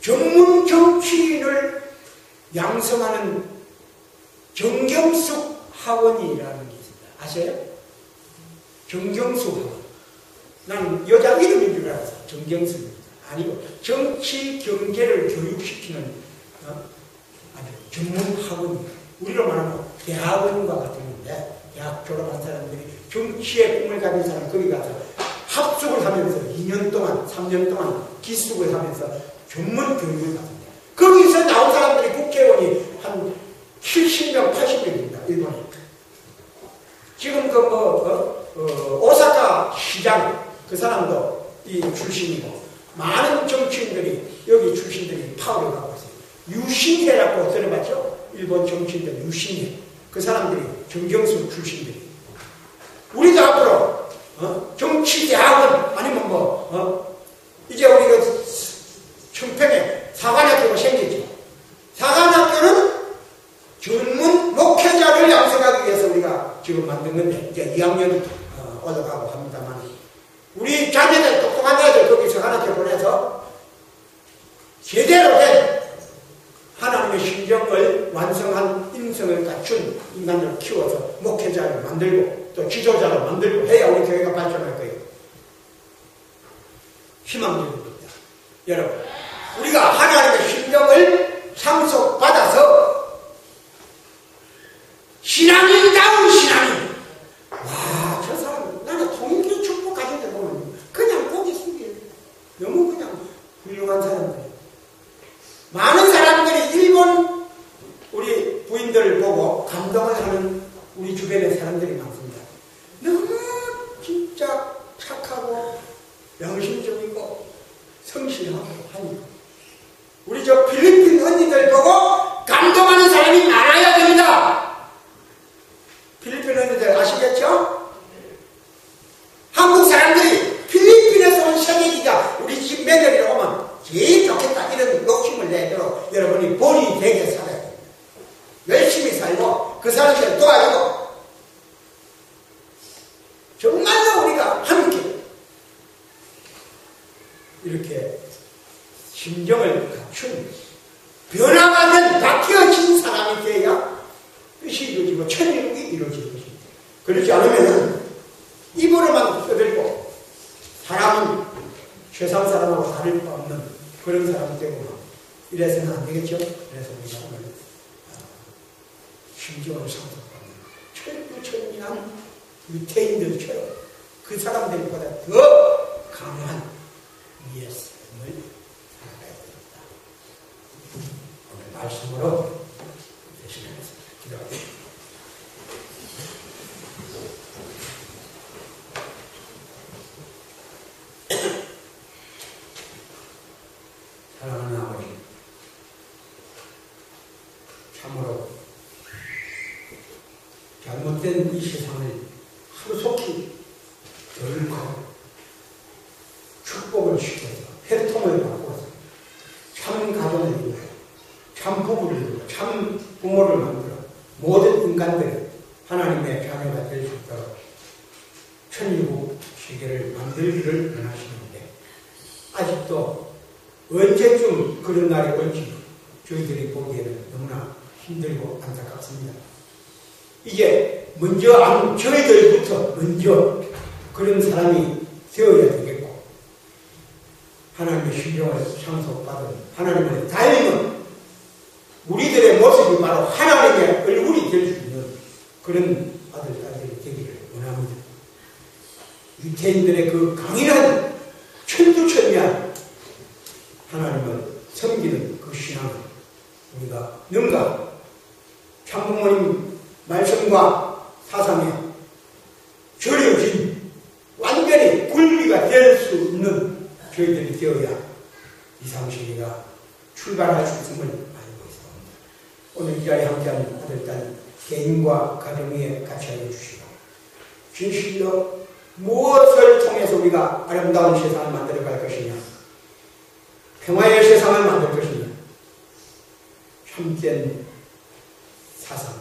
전문 정치인을 양성하는 정경숙 학원이라는 게 있습니다. 아세요? 정경숙 학원. 난 여자 이름인 줄 알았어. 정경숙입니다. 아니고 정치 경제를 교육시키는 아주 전문 학원입니다. 우리로 말하면 대학원과 같은 건데 대학 졸업한 사람들이 정치의 꿈을 가진 사람 거기 가서 합숙을 하면서 2년 동안 3년 동안 기숙을 하면서 전문 교육을 받습니다. 거기서 나온 사람들이 국회의원이 한 70명 80명입니다. 일본에. 지금 오사카 시장 그 사람도 이 출신이고 많은 정치인들이 여기 출신들이 파워를 갖고 있어요. 유신회라고 들어봤죠? 일본 정치인들 유신회. 그 사람들이 정경수 출신들이. 우리도 앞으로 정치대학원 아니면 이제 우리가 청평에 사관학교가 생겼죠. 사관학교는 전문 목회자를 양성하기 위해서 우리가 지금 만든 건데 이제 2학년 올라가고 합니다만 우리 자녀들 똑똑한 애들 거기 사관학교 보내서 제대로 된 하나님의 심정을 완성한 인성을 갖춘 인간을 키워서 목회자를 만들고 또 지도자를 만들고 해야 우리 교회가 발전할 거예요. 희망적입니다. 여러분 우리가 하나님의 심정을 상속받아서 신앙인다운 신앙인. 와, 저 사람 나는 통일교 축복 가진 데 보면 그냥 고개 숙여요. 너무 그냥 훌륭한 사람들. 많은 사람들이 일본 우리 부인들을 보고 감동을 하는 우리 주변의 사람들이 많습니다. 너무 진짜 착하고 양심적이고 성실하고 하니까 우리 저 필리핀 언니들 보고 감동하는 사람이 많아야 됩니다. 필리핀 언니들 아시겠죠? 한국 사람들이 필리핀에서 온 새내기가 우리 집 며느리로 오면 제일 좋겠다 이런 욕심을 내도록 여러분이 본이 되게 살아야 됩니다. 열심히 살고 그 사람들을 도와주고 정말로 우리가 함께 이렇게 심정을 갖춘 변화가 된 바뀌어진 사람이 되어야 뜻이 이루어지고 천일국이 이루어지는 것입니다. 그렇지 않으면 입으로만 떠들고 사람은 세상 사람하고 다를 바 없는 그런 사람이 되고 이래서는 안 되겠죠. 그래서 우리가 오늘 심정을 상속받는 철두철미한 유태인들처럼 그 사람들보다 더 강한 우리의 삶을 살아가야 됩니다. 오늘 말씀으로 대신하겠습니다. 기도하겠습니다. 사랑하는 아버지, 참으로 잘못된 이 세상을 하루속히 결코 축복을 시켜서 인간들이 하나님의 자녀가 될 수 있도록 천일국 세계를 만들기를 원하시는데 아직도 언제쯤 그런 날이 올지 저희들이 보기에는 너무나 힘들고 안타깝습니다. 이제 먼저 저희들부터 먼저 그런 사람이 되어야 되겠고 하나님의 심정을 상속받은 하나님의 닮은 우리들의 모습이 바로 하나님의 얼굴이 될 수 있는 그런 아들, 딸들이 되기를 원합니다. 유태인들의 그 강인한 천두천미한 하나님을 섬기는 그 신앙을 우리가 능가 참부모님 말씀과 사상에 절여진 완전히 굴비가 될 수 있는 저희들이 되어야 이상시대가 출발할 수 있음을 알고 있습니다. 오늘 이 자리에 함께하는 아들, 딸 개인과 가정 위에 같이 하여 주시고 진실로 무엇을 통해서 우리가 아름다운 세상을 만들어갈 것이냐, 평화의 세상을 만들 것이냐, 참된 사상,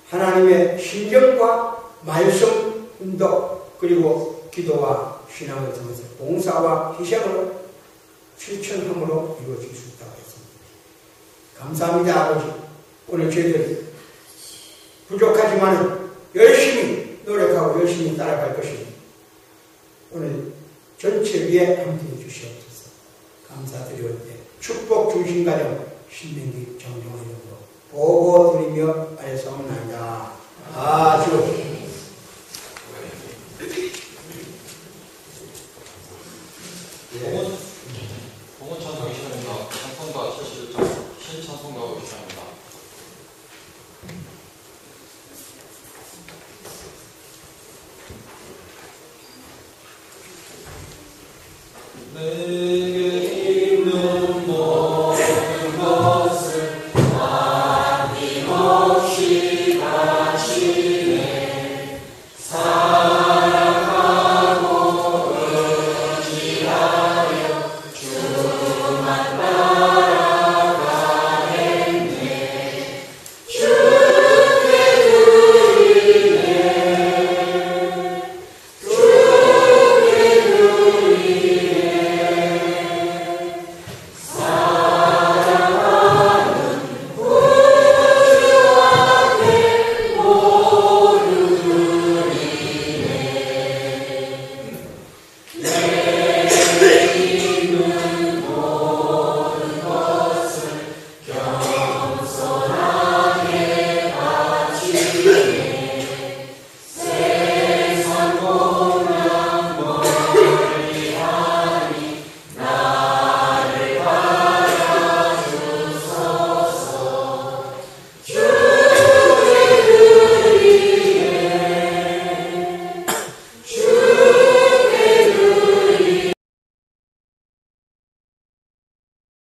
하나님의 심정과 말씀, 운동, 그리고 기도와 신앙을 통해서 봉사와 희생으로 실천함으로 이루어질 수 있다고 했습니다. 감사합니다, 아버지. 오늘 저희들 부족하지만 열심히 노력하고 열심히 따라갈 것입니다. 오늘 전체 위에 함께해 주시옵소서. 감사드리올 때 축복 중심가정 신명기 정정의 이름으로 보고 드리며